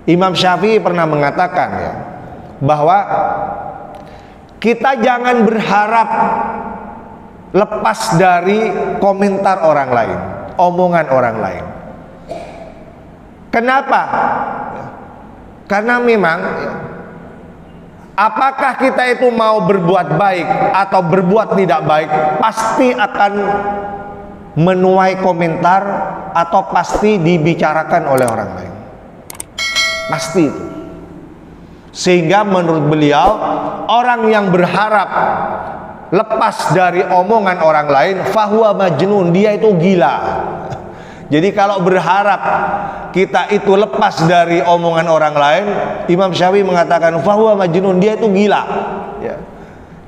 Imam Syafi'i pernah mengatakan ya, bahwa kita jangan berharap lepas dari komentar orang lain, omongan orang lain. Kenapa? Karena memang apakah kita itu mau berbuat baik atau berbuat tidak baik, pasti akan menuai komentar atau pasti dibicarakan oleh orang lain. Pasti itu. Sehingga menurut beliau, orang yang berharap lepas dari omongan orang lain, fahuwa majnun, dia itu gila. Jadi kalau berharap kita itu lepas dari omongan orang lain, Imam Syafi'i mengatakan fahuwa majnun, dia itu gila ya.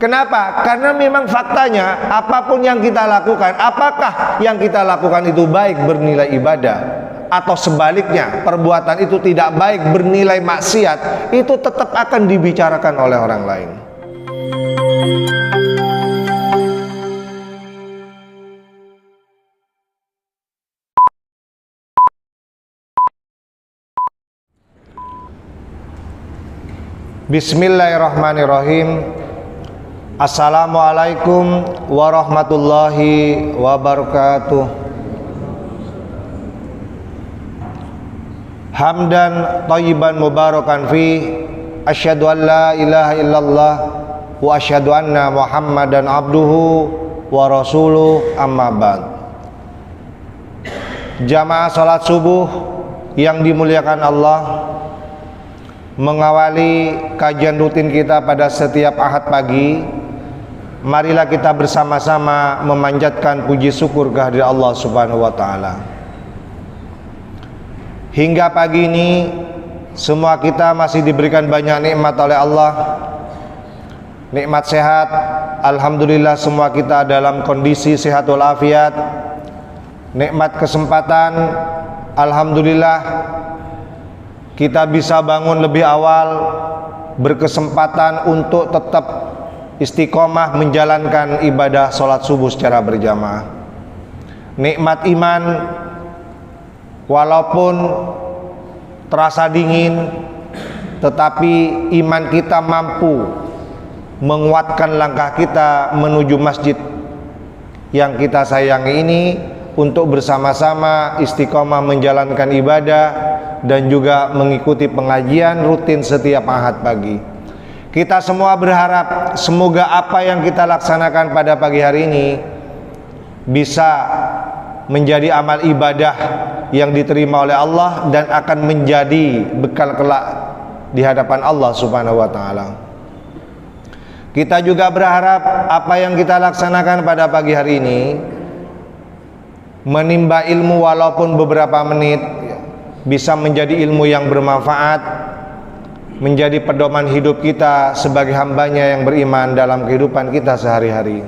Kenapa? Karena memang faktanya apapun yang kita lakukan, apakah yang kita lakukan itu baik bernilai ibadah, atau sebaliknya perbuatan itu tidak baik bernilai maksiat, itu tetap akan dibicarakan oleh orang lain. Bismillahirrahmanirrahim. Assalamualaikum warahmatullahi wabarakatuh. Hamdan thayyiban mubarakan fi, asyhadu an la ilaha illallah wa asyhadu anna Muhammadan abduhu wa rasuluh, amma ba'd. Jamaah salat subuh yang dimuliakan Allah, mengawali kajian rutin kita pada setiap Ahad pagi, marilah kita bersama-sama memanjatkan puji syukur kehadirat Allah Subhanahu wa taala. Hingga pagi ini semua kita masih diberikan banyak nikmat oleh Allah. Nikmat sehat, alhamdulillah semua kita dalam kondisi sehat walafiat. Nikmat kesempatan, alhamdulillah kita bisa bangun lebih awal, berkesempatan untuk tetap istiqomah menjalankan ibadah sholat subuh secara berjamaah. Nikmat iman, walaupun terasa dingin, tetapi iman kita mampu menguatkan langkah kita menuju masjid yang kita sayangi ini untuk bersama-sama istiqomah menjalankan ibadah dan juga mengikuti pengajian rutin setiap Ahad pagi. Kita semua berharap semoga apa yang kita laksanakan pada pagi hari ini bisa menjadi amal ibadah yang diterima oleh Allah dan akan menjadi bekal kelak di hadapan Allah Subhanahu wa taala. Kita juga berharap apa yang kita laksanakan pada pagi hari ini menimba ilmu walaupun beberapa menit, bisa menjadi ilmu yang bermanfaat, menjadi pedoman hidup kita sebagai hambanya yang beriman dalam kehidupan kita sehari-hari.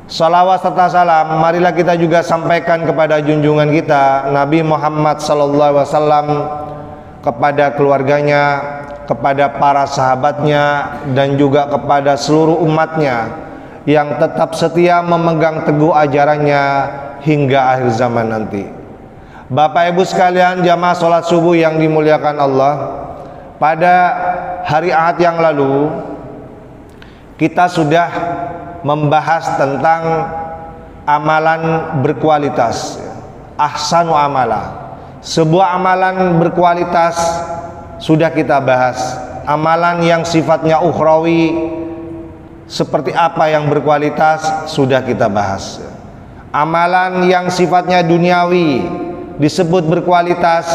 Salawat serta salam marilah kita juga sampaikan kepada junjungan kita Nabi Muhammad SAW, kepada keluarganya, kepada para sahabatnya, dan juga kepada seluruh umatnya yang tetap setia memegang teguh ajarannya hingga akhir zaman nanti. Bapak Ibu sekalian, jamaah sholat subuh yang dimuliakan Allah, pada hari Ahad yang lalu kita sudah membahas tentang amalan berkualitas, ahsanu amala. Sebuah amalan berkualitas sudah kita bahas. Amalan yang sifatnya ukhrawi seperti apa yang berkualitas sudah kita bahas. Amalan yang sifatnya duniawi disebut berkualitas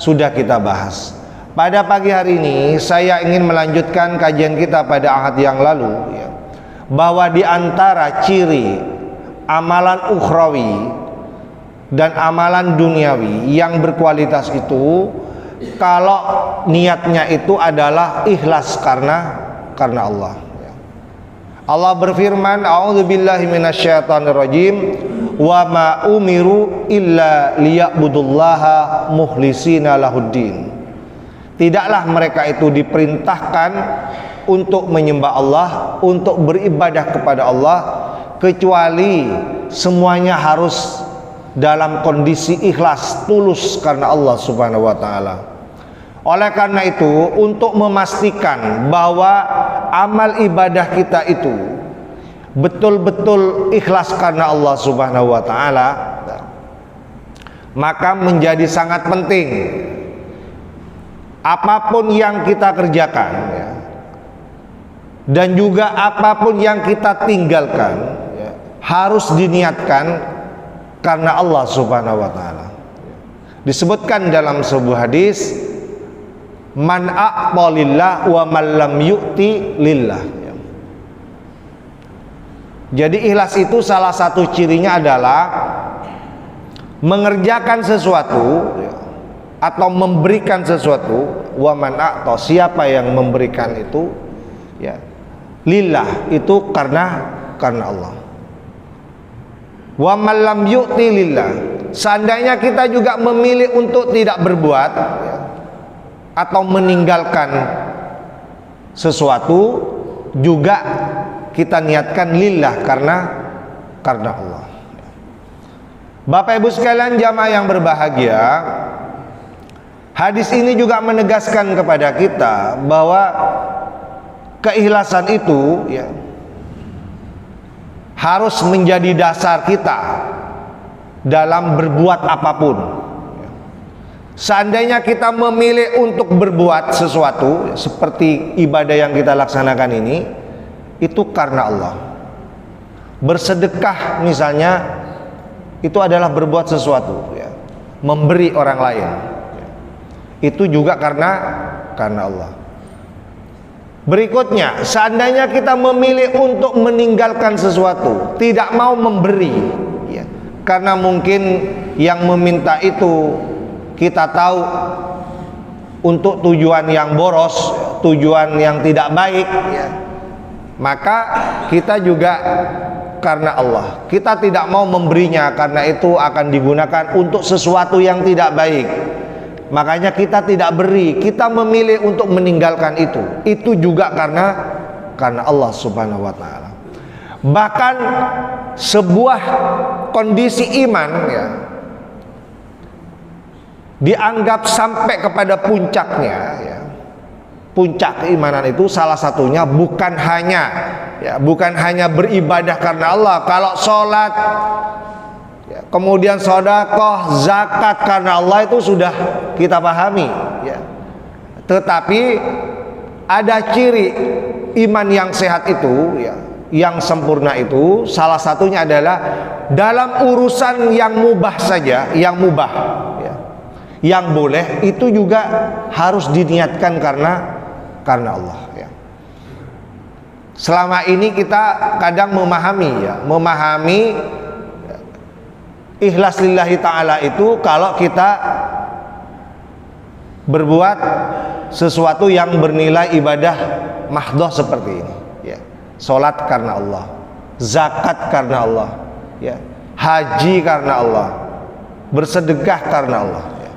sudah kita bahas. Pada pagi hari ini saya ingin melanjutkan kajian kita pada Ahad yang lalu ya, bahwa di antara ciri amalan ukhrawi dan amalan duniawi yang berkualitas itu, kalau niatnya itu adalah ikhlas karena Allah. Allah berfirman, a'udzubillahi minasyaitonirrajim, wa ma umiru illa liya'budullaha mukhlisina lahuddin. Tidaklah mereka itu diperintahkan untuk menyembah Allah, untuk beribadah kepada Allah, kecuali semuanya harus dalam kondisi ikhlas, tulus karena Allah Subhanahu wa taala. Oleh karena itu, untuk memastikan bahwa amal ibadah kita itu betul-betul ikhlas karena Allah Subhanahu wa taala, maka menjadi sangat penting apapun yang kita kerjakan, ya, dan juga apapun yang kita tinggalkan, ya, harus diniatkan karena Allah Subhanahu wa taala. Disebutkan dalam sebuah hadis, man a'ta lillah wa man lam yu'ti lillah. Jadi ikhlas itu salah satu cirinya adalah mengerjakan sesuatu atau memberikan sesuatu. Wa man a'ta, siapa yang memberikan itu, ya, lillah, itu karena Allah. Wa man lam yu'ti lillah, seandainya kita juga memilih untuk tidak berbuat, ya, atau meninggalkan sesuatu, juga kita niatkan lillah, karena Allah. Bapak Ibu sekalian jamaah yang berbahagia, hadis ini juga menegaskan kepada kita bahwa keikhlasan itu, ya, harus menjadi dasar kita dalam berbuat apapun. Seandainya kita memilih untuk berbuat sesuatu seperti ibadah yang kita laksanakan ini, itu karena Allah. Bersedekah misalnya, itu adalah berbuat sesuatu, ya, memberi orang lain, ya, itu juga karena Allah. Berikutnya, seandainya kita memilih untuk meninggalkan sesuatu, tidak mau memberi, ya, karena mungkin yang meminta itu kita tahu untuk tujuan yang boros, tujuan yang tidak baik, ya, maka kita juga karena Allah. Kita tidak mau memberinya karena itu akan digunakan untuk sesuatu yang tidak baik. Makanya kita tidak beri, kita memilih untuk meninggalkan itu. Itu juga karena Allah Subhanahu wa taala. Bahkan sebuah kondisi iman, ya, dianggap sampai kepada puncaknya, ya. Puncak keimanan itu salah satunya bukan hanya beribadah karena Allah. Kalau sholat, ya, kemudian sedekah, zakat karena Allah, itu sudah kita pahami, ya. Tetapi ada ciri iman yang sehat itu, ya, yang sempurna itu, salah satunya adalah dalam urusan yang mubah saja, yang mubah, ya, yang boleh, itu juga harus diniatkan karena Allah, ya. Selama ini kita kadang memahami ikhlas lillahi ta'ala itu kalau kita berbuat sesuatu yang bernilai ibadah mahdhah seperti ini, ya. Salat karena Allah, zakat karena Allah, ya, haji karena Allah, bersedekah karena Allah, ya.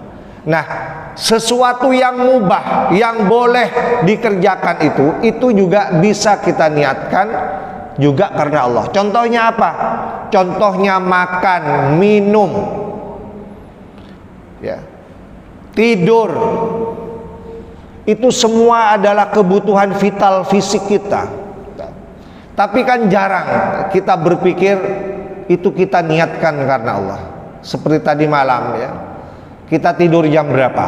Nah, sesuatu yang mubah, yang boleh dikerjakan itu juga bisa kita niatkan juga karena Allah. Contohnya apa? Contohnya makan, minum, ya, tidur. Itu semua adalah kebutuhan vital fisik kita. Tapi kan jarang kita berpikir itu kita niatkan karena Allah. Seperti tadi malam, ya, kita tidur jam berapa,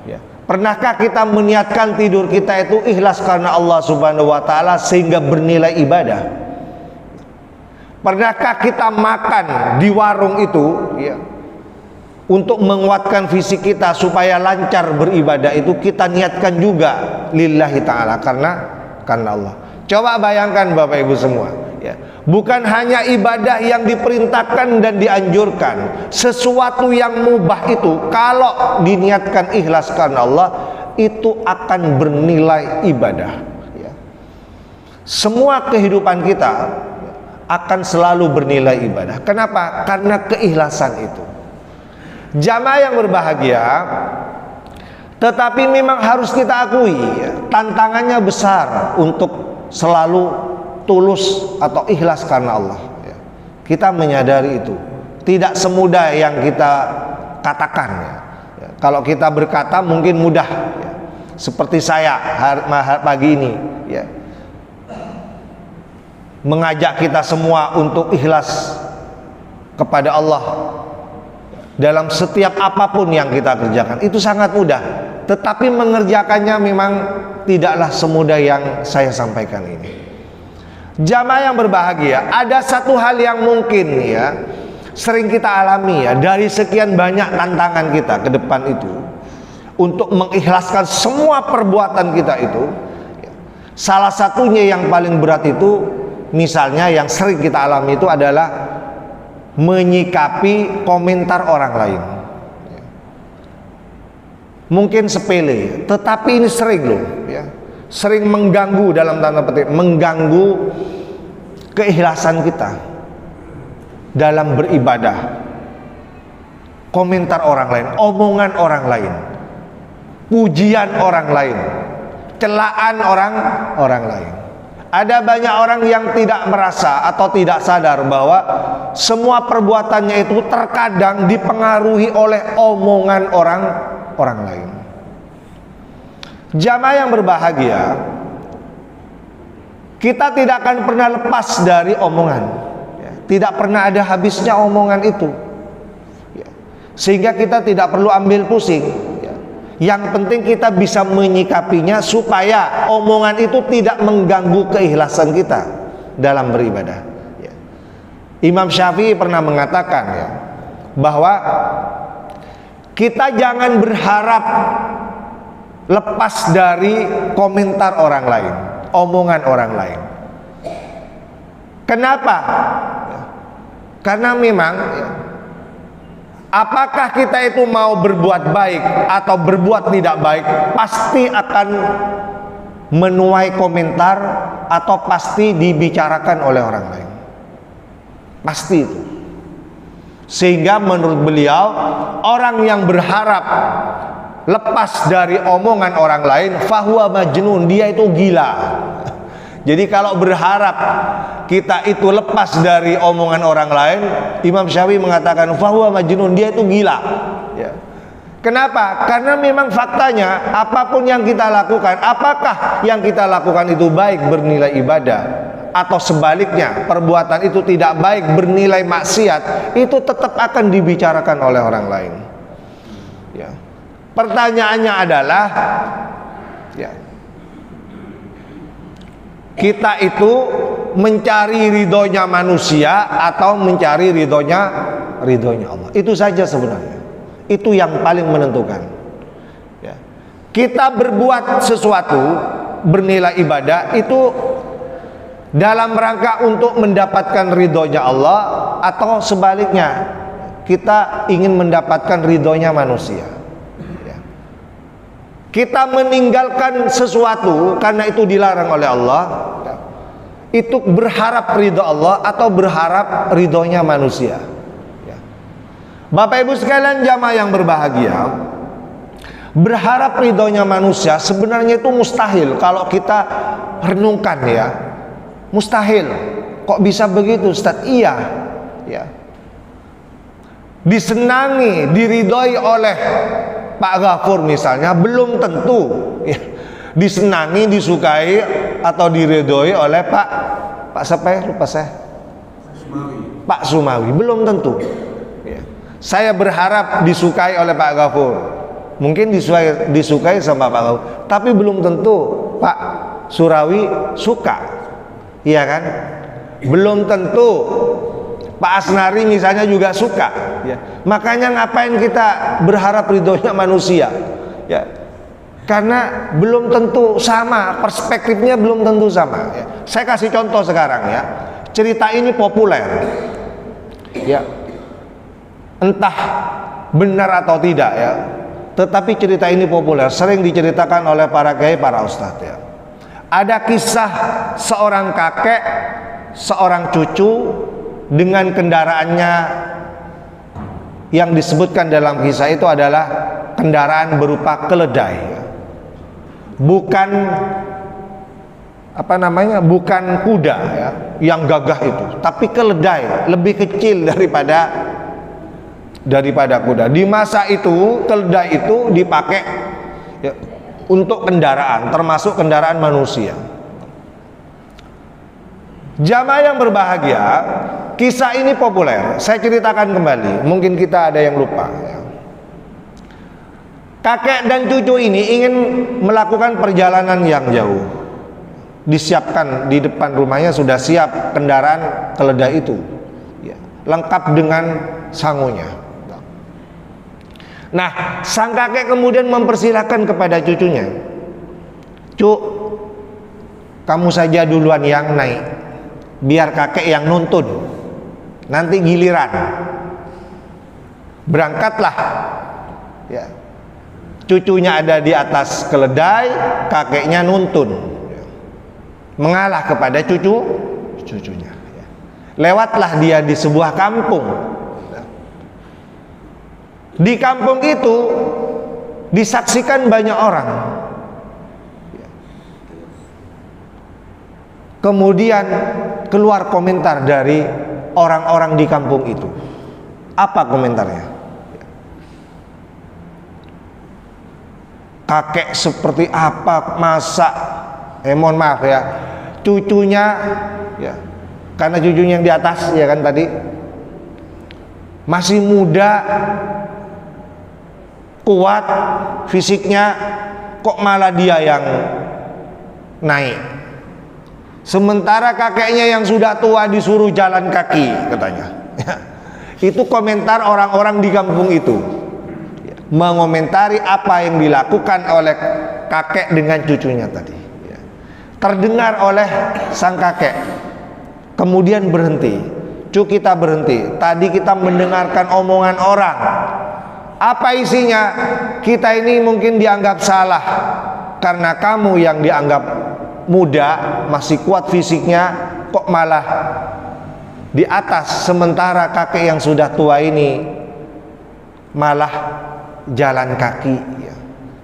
ya. Pernahkah kita meniatkan tidur kita itu ikhlas karena Allah Subhanahu wa taala sehingga bernilai ibadah? Pernahkah kita makan di warung itu, ya, untuk menguatkan fisik kita supaya lancar beribadah, itu kita niatkan juga lillahi ta'ala, karena Allah. Coba bayangkan Bapak Ibu semua, ya, bukan hanya ibadah yang diperintahkan dan dianjurkan, sesuatu yang mubah itu kalau diniatkan ikhlas karena Allah, itu akan bernilai ibadah, ya. Semua kehidupan kita akan selalu bernilai ibadah. Kenapa? Karena keikhlasan itu. Jamaah yang berbahagia, tetapi memang harus kita akui, ya, tantangannya besar untuk selalu tulus atau ikhlas karena Allah, ya. Kita menyadari itu tidak semudah yang kita katakan, ya. Kalau kita berkata mungkin mudah, ya. Seperti saya pagi ini, ya, mengajak kita semua untuk ikhlas kepada Allah dalam setiap apapun yang kita kerjakan. Itu sangat mudah, tetapi mengerjakannya memang tidaklah semudah yang saya sampaikan ini. Jamaah yang berbahagia, ada satu hal yang mungkin ya sering kita alami ya, dari sekian banyak tantangan kita ke depan itu untuk mengikhlaskan semua perbuatan kita itu, salah satunya yang paling berat itu, misalnya yang sering kita alami itu adalah menyikapi komentar orang lain. Mungkin sepele, tetapi ini sering loh ya, sering mengganggu, dalam tanda petik mengganggu keikhlasan kita dalam beribadah. Komentar orang lain, omongan orang lain, pujian orang lain, celaan orang lain. Ada banyak orang yang tidak merasa atau tidak sadar bahwa semua perbuatannya itu terkadang dipengaruhi oleh omongan orang lain. Jamaah yang berbahagia, kita tidak akan pernah lepas dari omongan, ya. Tidak pernah ada habisnya omongan itu, ya. Sehingga kita tidak perlu ambil pusing, ya. Yang penting kita bisa menyikapinya supaya omongan itu tidak mengganggu keikhlasan kita dalam beribadah, ya. Imam Syafi'i pernah mengatakan ya, bahwa kita jangan berharap lepas dari komentar orang lain, omongan orang lain. Kenapa? Karena memang apakah kita itu mau berbuat baik atau berbuat tidak baik, pasti akan menuai komentar atau pasti dibicarakan oleh orang lain. Pasti itu. Sehingga menurut beliau, orang yang berharap lepas dari omongan orang lain, fahuwa majnun, dia itu gila. Jadi kalau berharap kita itu lepas dari omongan orang lain, Imam Syafi'i mengatakan fahuwa majnun, dia itu gila, ya. Kenapa? Karena memang faktanya apapun yang kita lakukan, apakah yang kita lakukan itu baik bernilai ibadah, atau sebaliknya perbuatan itu tidak baik bernilai maksiat, itu tetap akan dibicarakan oleh orang lain, ya. Pertanyaannya adalah, ya, kita itu mencari ridhonya manusia atau mencari ridhonya Allah. Itu saja sebenarnya. Itu yang paling menentukan, ya. Kita berbuat sesuatu bernilai ibadah itu dalam rangka untuk mendapatkan ridhonya Allah, atau sebaliknya kita ingin mendapatkan ridhonya manusia. Kita meninggalkan sesuatu karena itu dilarang oleh Allah, itu berharap ridho Allah atau berharap ridhonya manusia, ya. Bapak Ibu sekalian jamaah yang berbahagia, berharap ridhonya manusia sebenarnya itu mustahil kalau kita renungkan, ya. Mustahil. Kok bisa begitu, Ustaz? Iya, ya. Disenangi, diridhoi oleh Pak Ghafur misalnya belum tentu, ya, disenangi, disukai atau diridhoi oleh Pak siapa ya? Lupa saya. Pak Sumawi belum tentu, ya. Saya berharap disukai oleh Pak Ghafur, mungkin disukai sama Pak Ghafur, tapi belum tentu Pak Surawi suka, iya kan? Belum tentu Pak Asnari misalnya juga suka, ya. Makanya ngapain kita berharap ridhonya manusia, ya? Karena belum tentu sama, perspektifnya belum tentu sama, ya. Saya kasih contoh sekarang, ya. Cerita ini populer, ya. Entah benar atau tidak, ya. Tetapi cerita ini populer, sering diceritakan oleh para kiai, para ustadz, ya. Ada kisah seorang kakek, seorang cucu dengan kendaraannya yang disebutkan dalam kisah itu adalah kendaraan berupa keledai, bukan bukan kuda, ya, yang gagah itu, tapi keledai lebih kecil daripada daripada kuda. Di masa itu keledai itu dipakai ya, untuk kendaraan, termasuk kendaraan manusia. Jamaah yang berbahagia, kisah ini populer. Saya ceritakan kembali, mungkin kita ada yang lupa ya. Kakek dan cucu ini ingin melakukan perjalanan yang jauh. Disiapkan di depan rumahnya, sudah siap kendaraan keledai itu ya, lengkap dengan sangunya. Nah, sang kakek kemudian mempersilahkan kepada cucunya, "Cuk, kamu saja duluan yang naik, biar kakek yang nuntun, nanti giliran." Berangkatlah ya. Cucunya ada di atas keledai, kakeknya nuntun, mengalah kepada cucunya. Lewatlah dia di sebuah kampung. Di kampung itu disaksikan banyak orang. Kemudian keluar komentar dari orang-orang di kampung itu. Apa komentarnya? Kakek seperti apa, masa mohon maaf ya, cucunya ya, karena cucunya yang di atas ya kan tadi masih muda, kuat fisiknya, kok malah dia yang naik, sementara kakeknya yang sudah tua disuruh jalan kaki katanya. Itu komentar orang-orang di kampung itu, mengomentari apa yang dilakukan oleh kakek dengan cucunya tadi. Terdengar oleh sang kakek, kemudian berhenti. Cuk, kita berhenti. Tadi kita mendengarkan omongan orang. Apa isinya? Kita ini mungkin dianggap salah karena kamu yang dianggap muda, masih kuat fisiknya, kok malah di atas, sementara kakek yang sudah tua ini malah jalan kaki ya.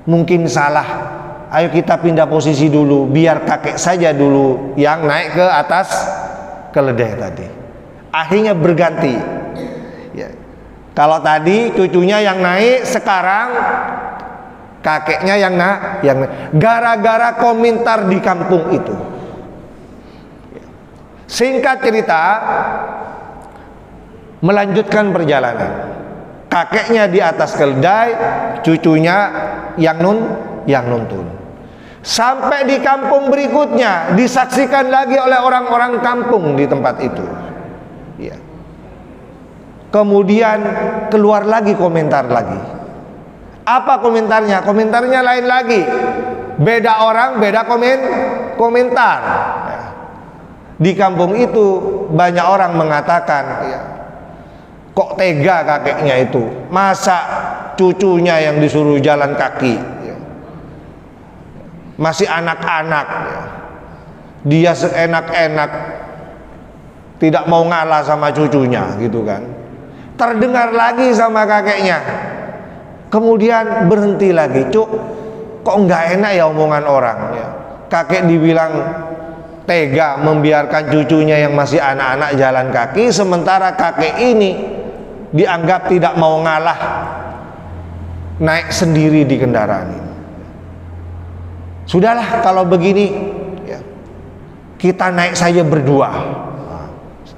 Mungkin salah, ayo kita pindah posisi dulu, biar kakek saja dulu yang naik ke atas keledai tadi. Akhirnya berganti ya. Kalau tadi cucunya yang naik, sekarang kakeknya yang naik. Gara-gara komentar di kampung itu. Singkat cerita, melanjutkan perjalanan. Kakeknya di atas keledai, cucunya yang nuntun. Sampai di kampung berikutnya, disaksikan lagi oleh orang-orang kampung di tempat itu. Ya. Kemudian keluar lagi komentar lagi. Apa komentarnya? Komentarnya lain lagi. Beda orang, beda komentar. Ya. Di kampung itu banyak orang mengatakan, ya, kok tega kakeknya itu, masa cucunya yang disuruh jalan kaki ya. Masih anak-anak ya. Dia seenak-enak tidak mau ngalah sama cucunya gitu kan. Terdengar lagi sama kakeknya, kemudian berhenti lagi. Cuk, kok nggak enak ya omongan orang ya. Kakek dibilang tega membiarkan cucunya yang masih anak-anak jalan kaki, sementara kakek ini dianggap tidak mau ngalah, naik sendiri di kendaraan ini. Sudahlah kalau begini ya, kita naik saja berdua.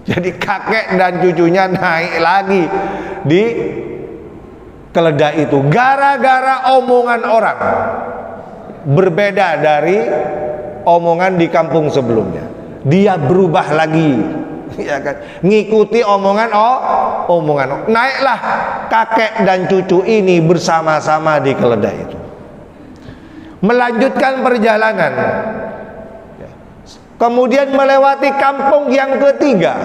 Jadi kakek dan cucunya naik lagi di keledai itu, gara-gara omongan orang berbeda dari omongan di kampung sebelumnya. Dia berubah lagi ya kan, ngikuti omongan naiklah kakek dan cucu ini bersama-sama di keledai itu, melanjutkan perjalanan. Kemudian melewati kampung yang ketiga,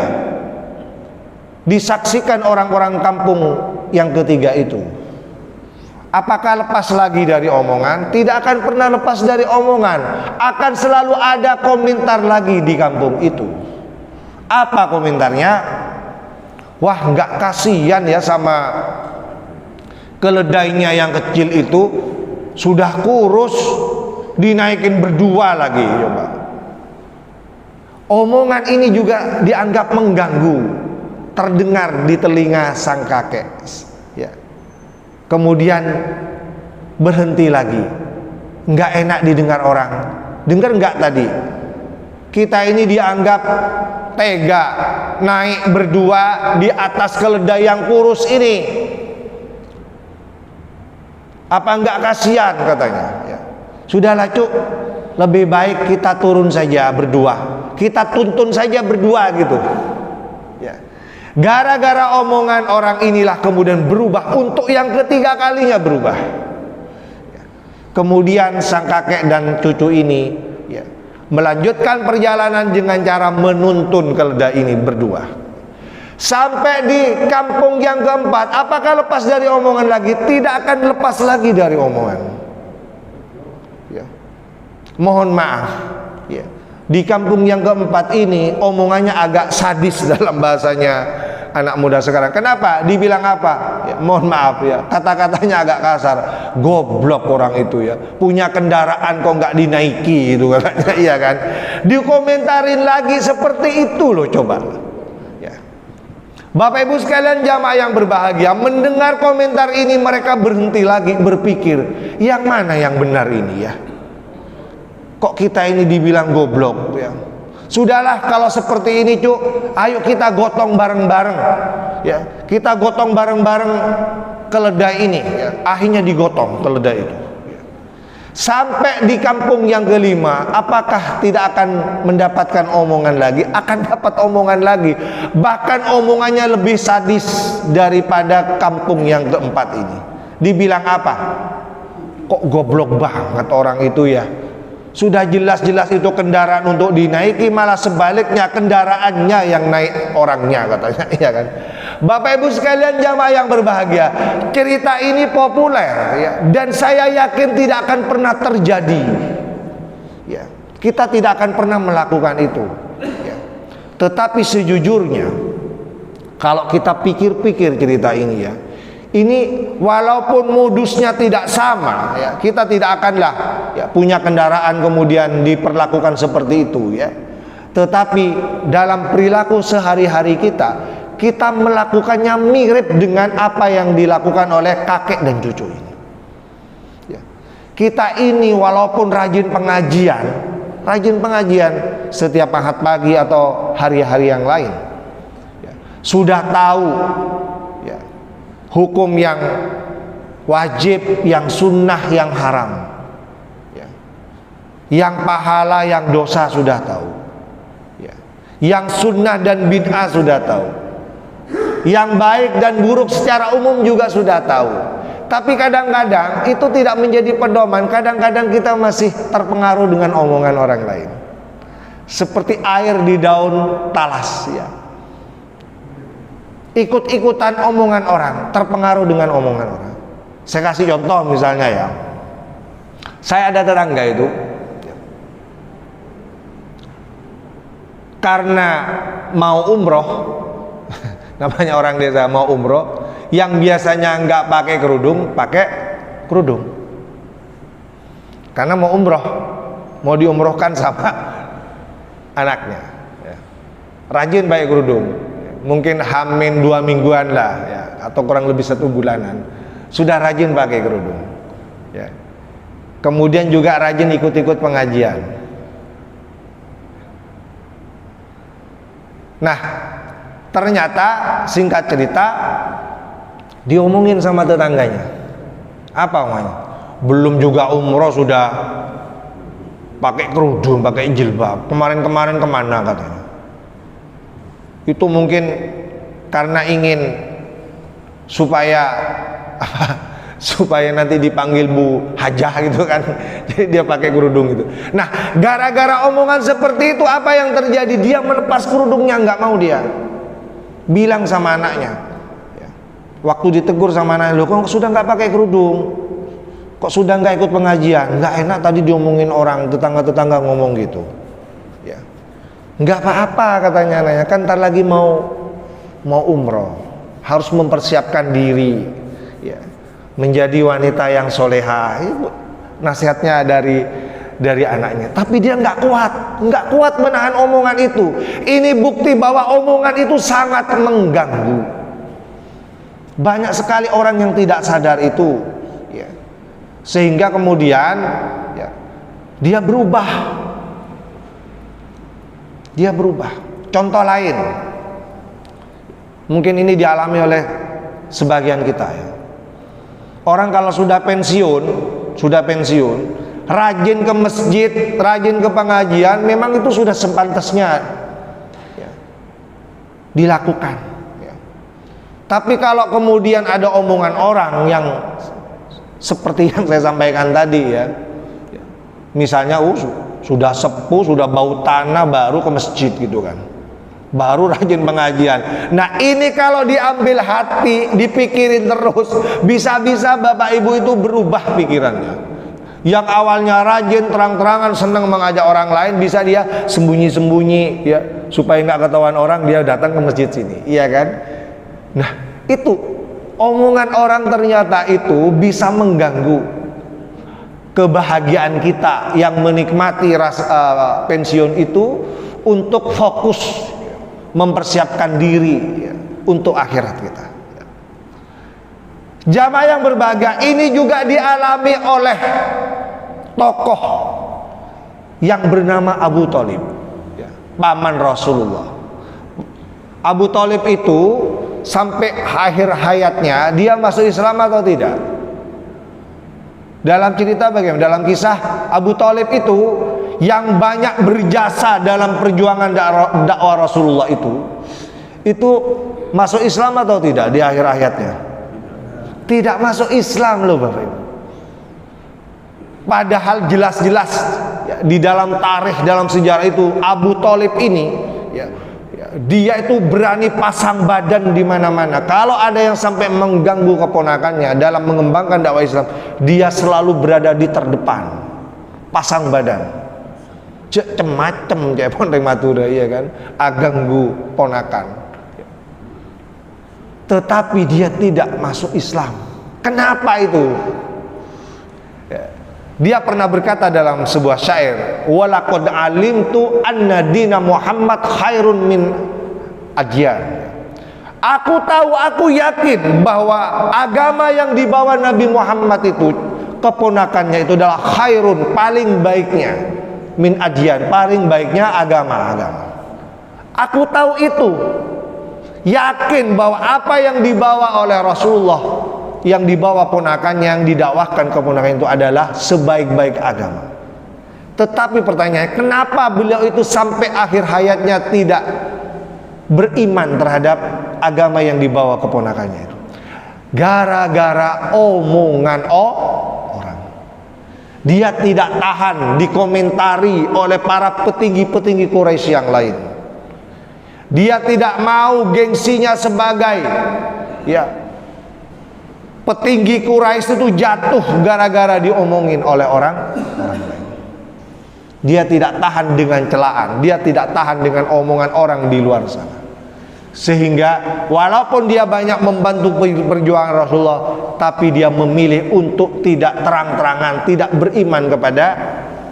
disaksikan orang-orang kampung yang ketiga itu. Apakah lepas lagi dari omongan? Tidak akan pernah lepas dari omongan, akan selalu ada komentar lagi di kampung itu. Apa komentarnya? Wah, nggak kasihan ya sama keledainya yang kecil itu, sudah kurus dinaikin berdua lagi. Coba. Omongan ini juga dianggap mengganggu, terdengar di telinga sang kakek kemudian berhenti lagi, nggak enak didengar orang. Dengar nggak tadi? Kita ini dianggap tega naik berdua di atas keledai yang kurus ini. Apa nggak kasihan katanya? Ya. Sudahlah cuk, lebih baik kita turun saja berdua, kita tuntun saja berdua gitu. Ya. Gara-gara omongan orang inilah kemudian berubah untuk yang ketiga kalinya berubah. Ya. Kemudian sang kakek dan cucu ini ya, melanjutkan perjalanan dengan cara menuntun keledai ini berdua. Sampai di kampung yang keempat, apakah lepas dari omongan lagi? Tidak akan lepas lagi dari omongan. Ya. Mohon maaf. Ya. Di kampung yang keempat ini omongannya agak sadis dalam bahasanya anak muda sekarang. Kenapa? Dibilang apa? Ya, mohon maaf ya, kata-katanya agak kasar. Goblok orang itu ya. Punya kendaraan kok nggak dinaiki itu katanya, iya kan? Dikomentarin lagi seperti itu loh, coba. Bapak Ibu sekalian jamaah yang berbahagia, mendengar komentar ini mereka berhenti lagi berpikir, yang mana yang benar ini ya? Kok kita ini dibilang goblok ya? Sudahlah kalau seperti ini cuk, ayo kita gotong bareng-bareng ya. Kita gotong bareng-bareng keledai ini ya. Akhirnya digotong keledai itu. Sampai di kampung yang kelima, apakah tidak akan mendapatkan omongan lagi? Akan dapat omongan lagi. Bahkan omongannya lebih sadis daripada kampung yang keempat ini. Dibilang apa? Kok goblok banget orang itu ya? Sudah jelas-jelas itu kendaraan untuk dinaiki, malah sebaliknya kendaraannya yang naik orangnya katanya, iya kan? Bapak Ibu sekalian jamaah yang berbahagia, cerita ini populer ya, dan saya yakin tidak akan pernah terjadi. Ya, kita tidak akan pernah melakukan itu. Ya. Tetapi sejujurnya, kalau kita pikir-pikir cerita ini ya, ini walaupun modusnya tidak sama ya, kita tidak akanlah ya, punya kendaraan kemudian diperlakukan seperti itu ya. Tetapi dalam perilaku sehari-hari kita melakukannya mirip dengan apa yang dilakukan oleh kakek dan cucu ini ya. Kita ini walaupun rajin pengajian setiap Ahad pagi atau hari-hari yang lain ya, sudah tahu hukum yang wajib, yang sunnah, yang haram ya. Yang pahala, yang dosa sudah tahu ya. Yang sunnah dan bid'ah sudah tahu, yang baik dan buruk secara umum juga sudah tahu. Tapi kadang-kadang itu tidak menjadi pedoman. Kadang-kadang kita masih terpengaruh dengan omongan orang lain, seperti air di daun talas ya. Ikut-ikutan omongan orang, terpengaruh dengan omongan orang. Saya kasih contoh misalnya ya, saya ada tetangga itu karena mau umroh namanya orang desa mau umroh, yang biasanya nggak pakai kerudung karena mau umroh, mau diumrohkan sama anaknya ya. Rajin pakai kerudung, mungkin hamin 2 mingguan lah ya, atau kurang lebih 1 bulanan sudah rajin pakai kerudung ya. Kemudian juga rajin ikut-ikut pengajian. Nah ternyata singkat cerita diomongin sama tetangganya, apa omongnya? Belum juga umroh sudah pakai kerudung, pakai jilbab, kemarin-kemarin kemana katanya. Itu mungkin karena ingin supaya supaya nanti dipanggil Bu Hajah gitu kan, jadi dia pakai kerudung gitu. Nah gara-gara omongan seperti itu apa yang terjadi? Dia melepas kerudungnya, nggak mau dia. Bilang sama anaknya ya. Waktu ditegur sama anaknya, loh kok sudah nggak pakai kerudung, kok sudah nggak ikut pengajian? Nggak enak tadi diomongin orang, tetangga-tetangga ngomong gitu ya. Nggak apa-apa katanya anaknya, kan ntar lagi mau umroh, harus mempersiapkan diri ya, menjadi wanita yang soleha. Nasihatnya dari anaknya. Tapi dia nggak kuat menahan omongan itu. Ini bukti bahwa omongan itu sangat mengganggu. Banyak sekali orang yang tidak sadar itu, ya. Sehingga kemudian ya, dia berubah. Dia berubah. Contoh lain, mungkin ini dialami oleh sebagian kita, ya. Orang kalau sudah pensiun, rajin ke masjid, rajin ke pengajian, memang itu sudah sepantasnya, ya, dilakukan, ya. Tapi kalau kemudian ada omongan orang yang seperti yang saya sampaikan tadi, ya, misalnya sudah sepuh, sudah bau tanah, baru ke masjid gitu kan, baru rajin pengajian. Nah ini kalau diambil hati, dipikirin terus, bisa-bisa bapak ibu itu berubah pikirannya. Yang awalnya rajin, terang-terangan, senang mengajak orang lain, bisa dia sembunyi-sembunyi, ya, supaya nggak ketahuan orang, dia datang ke masjid sini, iya kan? Nah itu omongan orang ternyata itu bisa mengganggu kebahagiaan kita yang menikmati rasa pensiun itu, untuk fokus mempersiapkan diri, ya, untuk akhirat kita. Jamaah yang berbahagia, ini juga dialami oleh tokoh yang bernama Abu Thalib, ya, paman Rasulullah. Abu Thalib itu sampai akhir hayatnya dia masuk Islam atau tidak? Dalam cerita bagaimana? Dalam kisah, Abu Thalib itu yang banyak berjasa dalam perjuangan dakwah Rasulullah itu masuk Islam atau tidak di akhir hayatnya? Tidak masuk Islam loh Bapak Ibu. Padahal jelas-jelas, ya, di dalam tarikh, dalam sejarah itu Abu Thalib ini, ya, dia itu berani pasang badan di mana-mana. Kalau ada yang sampai mengganggu keponakannya dalam mengembangkan dakwah Islam, dia selalu berada di terdepan, pasang badan. Cem-macem kayak Ponteng Matura, ya kan, aganggu ponakan. Tetapi dia tidak masuk Islam. Kenapa itu? Dia pernah berkata dalam sebuah syair, walaqad alimtu anna dina Muhammad khairun min ajyan. Aku tahu, aku yakin bahwa agama yang dibawa Nabi Muhammad itu, keponakannya itu adalah khairun, paling baiknya, min ajyan, paling baiknya agama-agama. Aku tahu itu, yakin bahwa apa yang dibawa oleh Rasulullah, yang dibawa ponakannya, yang didakwahkan keponakan itu adalah sebaik-baik agama. Tetapi pertanyaannya, kenapa beliau itu sampai akhir hayatnya tidak beriman terhadap agama yang dibawa keponakannya itu? Gara-gara omongan orang. Dia tidak tahan dikomentari oleh para petinggi-petinggi Quraisy yang lain. Dia tidak mau gengsinya sebagai, ya, petinggi Quraisy itu jatuh gara-gara diomongin oleh orang lain. Dia tidak tahan dengan celaan, dia tidak tahan dengan omongan orang di luar sana. Sehingga walaupun dia banyak membantu perjuangan Rasulullah, tapi dia memilih untuk tidak terang-terangan, tidak beriman kepada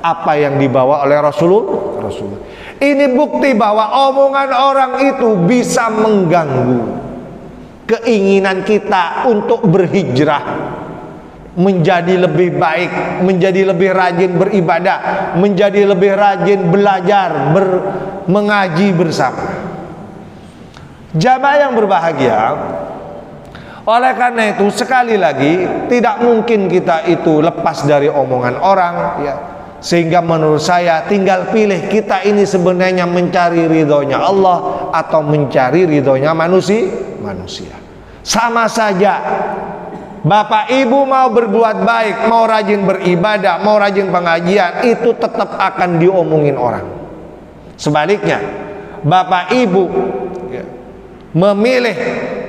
apa yang dibawa oleh Rasulullah. Ini bukti bahwa omongan orang itu bisa mengganggu keinginan kita untuk berhijrah, menjadi lebih baik, menjadi lebih rajin beribadah, menjadi lebih rajin belajar, mengaji bersama. Jamaah yang berbahagia, oleh karena itu sekali lagi tidak mungkin kita itu lepas dari omongan orang, ya. Sehingga menurut saya tinggal pilih, kita ini sebenarnya mencari ridhonya Allah atau mencari ridhonya manusia. Sama saja, bapak ibu mau berbuat baik, mau rajin beribadah, mau rajin pengajian, itu tetap akan diomongin orang. Sebaliknya, bapak ibu, ya, memilih,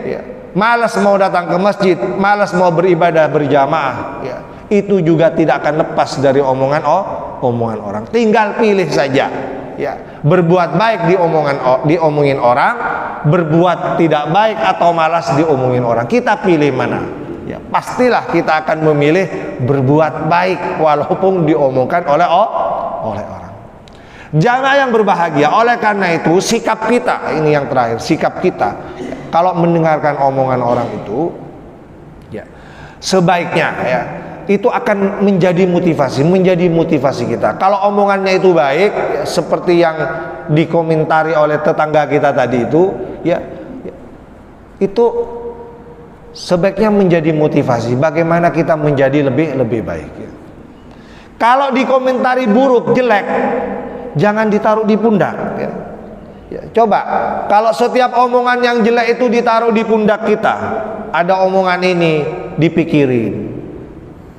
ya, malas mau datang ke masjid, malas mau beribadah berjamaah, ya, itu juga tidak akan lepas dari omongan orang. Tinggal pilih saja, ya, berbuat baik diomongin orang, berbuat tidak baik atau malas diomongin orang. Kita pilih mana? Ya, pastilah kita akan memilih berbuat baik walaupun diomongkan oleh orang. Jangan yang berbahagia. Oleh karena itu sikap kita, ini yang terakhir, sikap kita, ya, kalau mendengarkan omongan orang itu, sebaiknya ya, itu akan menjadi motivasi kita. Kalau omongannya itu baik ya, seperti yang dikomentari oleh tetangga kita tadi itu ya, itu sebaiknya menjadi motivasi bagaimana kita menjadi lebih baik ya. Kalau dikomentari buruk, jelek, jangan ditaruh di pundak ya. Ya, coba kalau setiap omongan yang jelek itu ditaruh di pundak kita, ada omongan ini dipikirin,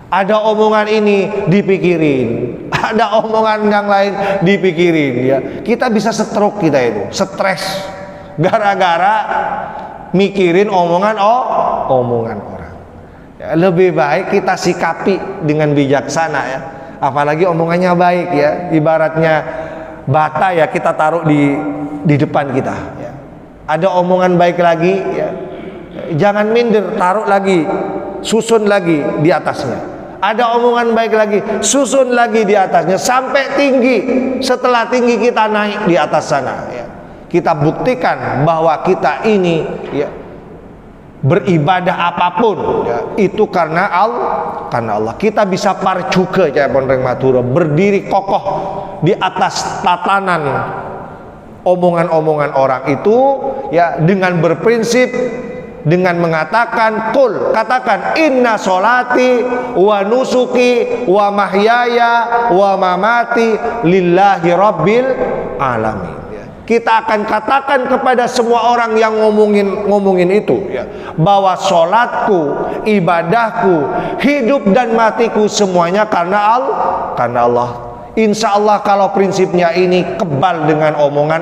ada omongan ini dipikirin, ada omongan yang lain dipikirin ya, kita bisa stroke, kita itu stres gara-gara mikirin omongan orang ya. Lebih baik kita sikapi dengan bijaksana ya, apalagi omongannya baik ya, ibaratnya bata ya, kita taruh di depan kita ya. Ada omongan baik lagi ya, jangan minder, taruh lagi, susun lagi di atasnya. Ada omongan baik lagi, susun lagi di atasnya sampai tinggi. Setelah tinggi kita naik di atas sana ya. Kita buktikan bahwa kita ini ya, beribadah apapun ya, itu karena Allah. Kita bisa parcuke ya Pondreng Matura, berdiri kokoh di atas tatanan omongan-omongan orang itu ya, dengan berprinsip, dengan mengatakan kul, katakan inna solati wa nusuki wa mahyaya wa mamati lillahi rabbil alamin. Kita akan katakan kepada semua orang yang ngomongin itu ya, bahwa sholatku, ibadahku, hidup dan matiku semuanya karena Allah. Insya Allah kalau prinsipnya ini kebal dengan omongan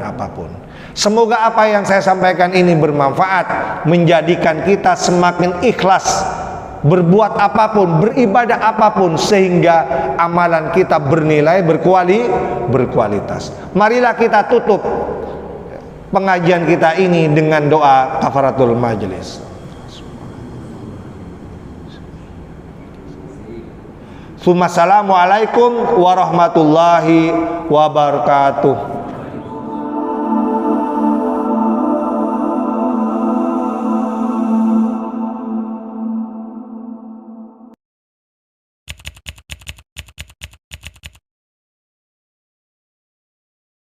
apapun. Semoga apa yang saya sampaikan ini bermanfaat, menjadikan kita semakin ikhlas berbuat apapun, beribadah apapun, sehingga amalan kita bernilai, berkualitas. Marilah kita tutup pengajian kita ini dengan doa kafaratul majelis. Assalamualaikum warahmatullahi wabarakatuh.